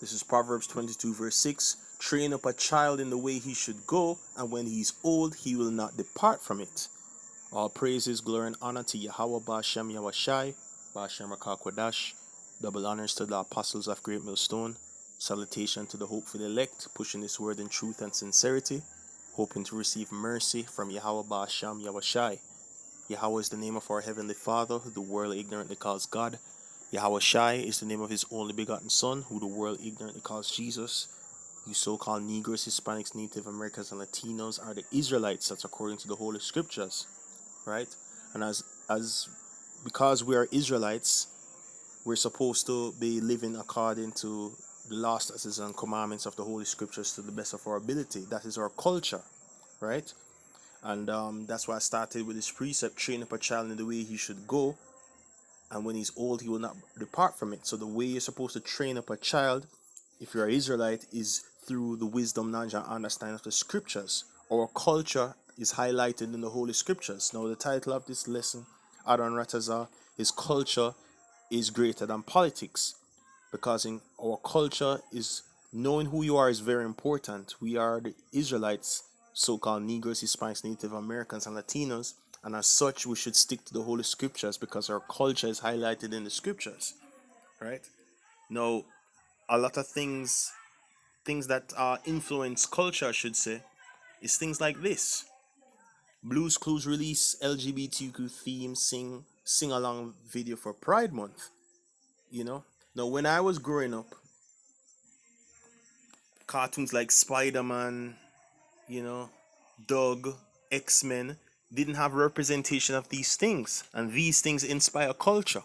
This is Proverbs 22 verse 6. Train up a child in the way he should go, and when he is old, he will not depart from it. All praises, glory, and honor to Yahweh Ba'Shem Yahushai, Ba'Shem Rakakwadash. Double honors to the apostles of Great Millstone. Salutation to the hopeful elect, pushing this word in truth and sincerity, hoping to receive mercy from Yahweh Ba'Shem Yahushai. Yahweh is the name of our Heavenly Father, who the world ignorantly calls God. Yahushai is the name of his only begotten Son, who the world ignorantly calls Jesus. You so-called Negroes, Hispanics, Native Americans, and Latinos are the Israelites. That's according to the Holy Scriptures, right? And as because we are Israelites, we're supposed to be living according to the law, statutes, and commandments of the Holy Scriptures to the best of our ability. That is our culture, right? And that's why I started with this precept: train up a child in the way he should go, and when he's old, he will not depart from it. So the way you're supposed to train up a child, if you're an Israelite, is through the wisdom, knowledge, and understanding of the Scriptures. Our culture is highlighted in the Holy Scriptures. Now, the title of this lesson, Adon Ratazah, is Culture is Greater Than Politics. Because in our culture, is knowing who you are is very important. We are the Israelites, so-called Negroes, Hispanics, Native Americans, and Latinos. And as such, we should stick to the Holy Scriptures because our culture is highlighted in the Scriptures, right? Now, a lot of things that influence culture, I should say, is things like this. Blues Clues release LGBTQ theme sing-along video for Pride Month, you know? Now, when I was growing up, cartoons like Spider-Man, Doug, X-Men, didn't have representation of these things, and these things inspire culture,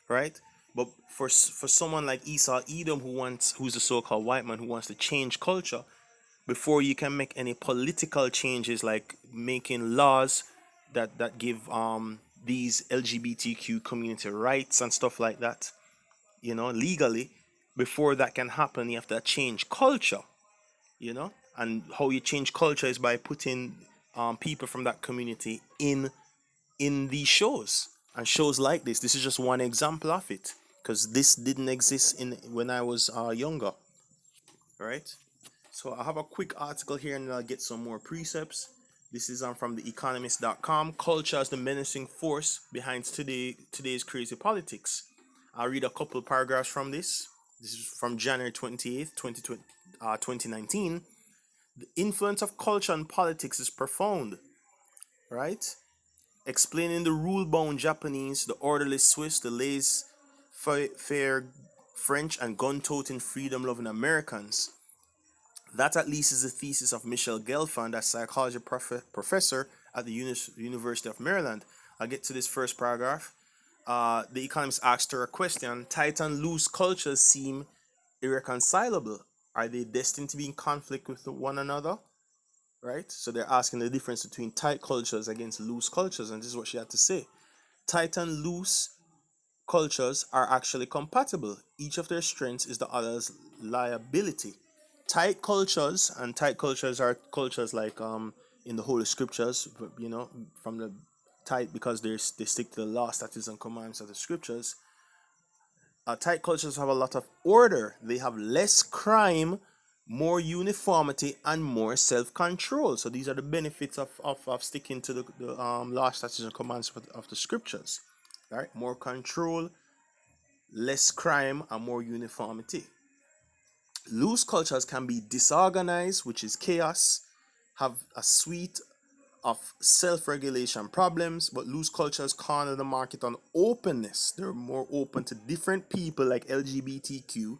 right? But for someone like Esau Edom, who's a so-called white man who wants to change culture, before you can make any political changes like making laws that give these LGBTQ community rights and stuff like that, legally, before that can happen, you have to change culture, and how you change culture is by putting people from that community in these shows, and shows like this. This is just one example of it, because this didn't exist when I was younger, right? So I have a quick article here, and I'll get some more precepts. This is from theeconomist.com. Culture as the menacing force behind today's crazy politics. I'll read a couple paragraphs from this. This is from January 28th, 2019. The influence of culture on politics is profound, right? Explaining the rule-bound Japanese, the orderly Swiss, the laissez-faire French, and gun-toting, freedom-loving Americans. That at least is the thesis of Michelle Gelfand, a psychology professor at the University of Maryland. I'll get to this first paragraph. The Economist asked her a question: tight and loose cultures seem irreconcilable. Are they destined to be in conflict with one another? Right? So they're asking the difference between tight cultures against loose cultures, and this is what she had to say. Tight and loose cultures are actually compatible. Each of their strengths is the other's liability. Tight cultures are cultures like in the Holy Scriptures, from the tight, because they stick to the law, statutes, and commands of the Scriptures. Tight cultures have a lot of order. They have less crime, more uniformity, and more self-control. So these are the benefits of sticking to the law, statutes, and commands of the Scriptures. Right? More control, less crime, and more uniformity. Loose cultures can be disorganized, which is chaos, have a suite of self-regulation problems, but loose cultures corner the market on openness. They're more open to different people like LGBTQ,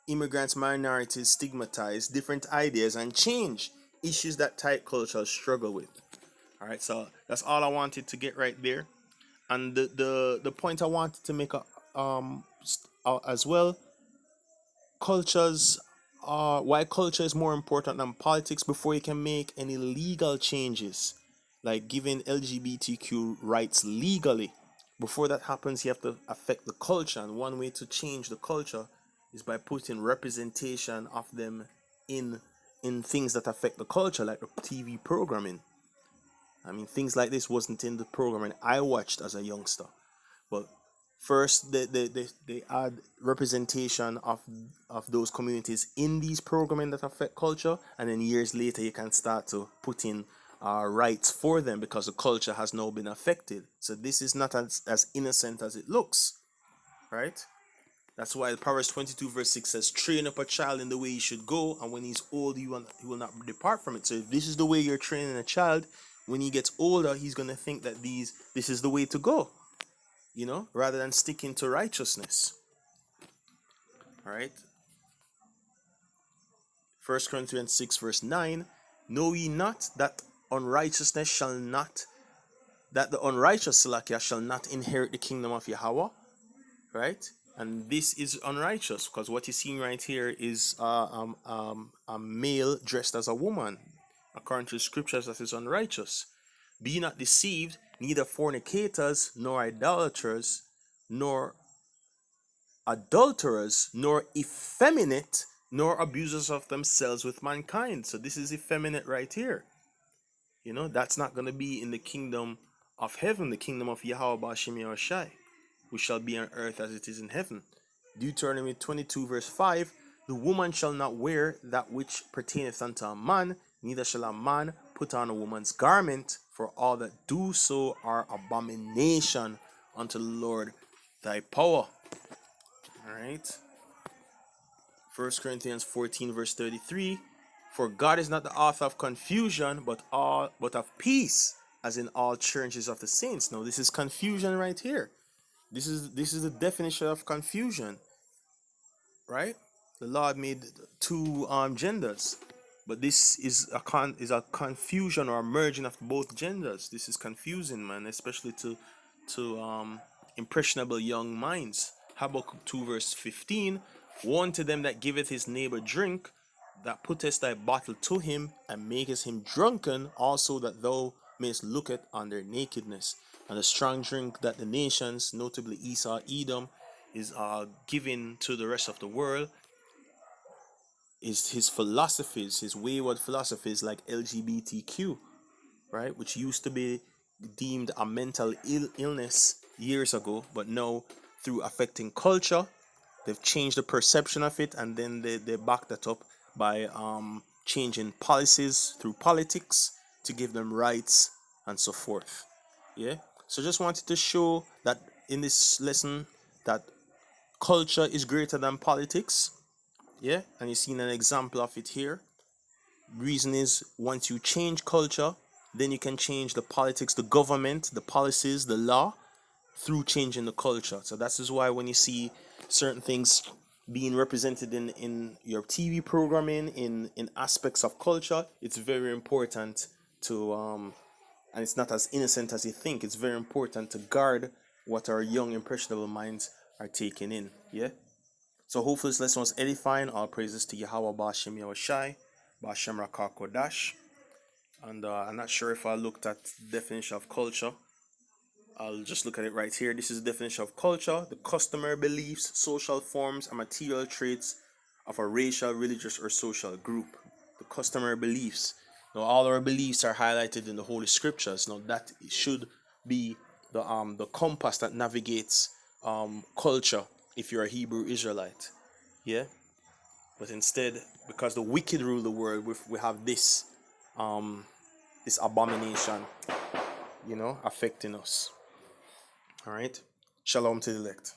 immigrants, minorities, stigmatized, different ideas, and change, issues that tight cultures struggle with. All right, so that's all I wanted to get right there. And the point I wanted to make as well, why culture is more important than politics. Before you can make any legal changes, like giving LGBTQ rights legally, before that happens, you have to affect the culture. And one way to change the culture is by putting representation of them in things that affect the culture, like the TV programming. I mean, things like this wasn't in the programming I watched as a youngster. But First, they add representation of those communities in these programming that affect culture, and then years later you can start to put in rights for them because the culture has now been affected. So this is not as innocent as it looks, right? That's why Proverbs 22 verse 6 says, train up a child in the way he should go, and when he's old, he will not depart from it. So if this is the way you're training a child, when he gets older, he's going to think that this is the way to go, rather than sticking to righteousness. All right. 1 Corinthians 6 verse 9, know ye not that unrighteousness shall not, that the unrighteous Salakia shall not inherit the kingdom of Yahweh, right? And this is unrighteous because what you're seeing right here is a male dressed as a woman. According to the scriptures, that is unrighteous. Be not deceived, neither fornicators, nor idolaters, nor adulterers, nor effeminate, nor abusers of themselves with mankind. So this is effeminate right here. That's not going to be in the kingdom of heaven, the kingdom of Yahweh Bashim Yahushai, which shall be on earth as it is in heaven. Deuteronomy 22 verse 5, the woman shall not wear that which pertaineth unto a man, neither shall a man put on a woman's garment, for all that do so are abomination unto the Lord thy power. All right. 1 Corinthians 14 verse 33, for God is not the author of confusion, but of peace, as in all churches of the saints. Now this is confusion right here. This is the definition of confusion, right? The Lord made two genders, but this is a confusion or a merging of both genders. This is confusing, man, especially to impressionable young minds. Habakkuk 2 verse 15, woe to them that giveth his neighbor drink, that puttest thy bottle to him, and makest him drunken, also that thou mayest look at on their nakedness. And the strong drink that the nations, notably Esau, Edom, is giving to the rest of the world is his philosophies, his wayward philosophies like LGBTQ, right? Which used to be deemed a mental illness years ago, but now through affecting culture, they've changed the perception of it, and then they back that up by changing policies through politics to give them rights and so forth. Yeah. So just wanted to show that in this lesson that culture is greater than politics. Yeah, and you've seen an example of it here. Reason is, once you change culture, then you can change the politics, the government, the policies, the law, through changing the culture. So that is why when you see certain things being represented in your TV programming, in aspects of culture, it's very important to and it's not as innocent as you think. It's very important to guard what our young impressionable minds are taking in. Yeah. So hopefully this lesson was edifying. All praises to Yahweh Bashim Yahushai, Bashem Rakar Kodash. And I'm not sure if I looked at the definition of culture. I'll just look at it right here. This is the definition of culture: the customary beliefs, social forms, and material traits of a racial, religious, or social group. The customary beliefs. Now, all our beliefs are highlighted in the Holy Scriptures. Now, that should be the compass that navigates culture if you're a Hebrew Israelite. Yeah? But instead, because the wicked rule the world, we have this this abomination, affecting us. All right. Shalom to the elect.